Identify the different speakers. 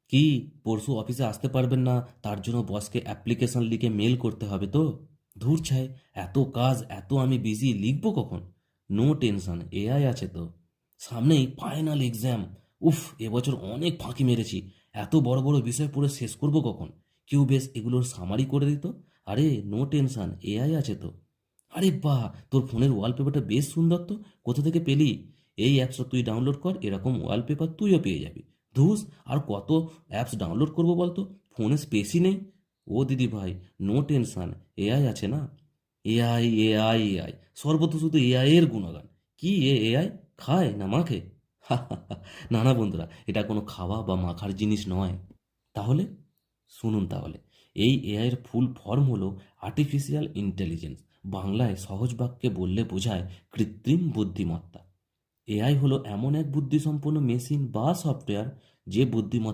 Speaker 1: কি, পরশু অফিসে আসতে পারবেন না? তার জন্য বসকে অ্যাপ্লিকেশন লিখে মেল করতে হবে তো? ধুর ছাই, এত কাজ, এত আমি বিজি, লিখবো কখন? নো টেনশন, এআই আছে তো। সামনেই ফাইনাল এক্সাম। উফ, এবছর অনেক ফাঁকি মেরেছি। এত বড় বড় বিষয় পড়ে শেষ করবো কখন? কেউ বেশ এগুলোর সামারি করে দিত। আরে নো টেনশন, এআই আছে তো। আরে বাহ, তোর ফোনের ওয়ালপেপারটা বেশ সুন্দর তো। কোথা থেকে পেলি? এই অ্যাপসটা তুই ডাউনলোড কর, এরকম ওয়ালপেপার তুইও পেয়ে যাবি। ধুস, আর কত অ্যাপস ডাউনলোড করবো বলতো? ফোনে স্পেসই নেই। ও দিদি ভাই, নো টেনশন, এআই আছে না। এআই, এআই, এআই, সর্বত্র শুধু এআই এর গুণগান। কি এআই খায় না মাখে? না না বন্ধুরা, এটা কোনো খাওয়া বা মাখার জিনিস নয়। তাহলে শুনুন তাহলে, এই এআইয়ের ফুল ফর্ম হলো আর্টিফিশিয়াল ইন্টেলিজেন্স। বাংলায় সহজ বাক্যে বললে বোঝায় কৃত্রিম বুদ্ধিমত্তা। এআই হলো এমন এক বুদ্ধিসম্পন্ন মেশিন বা সফটওয়্যার যে বুদ্ধিমত্তা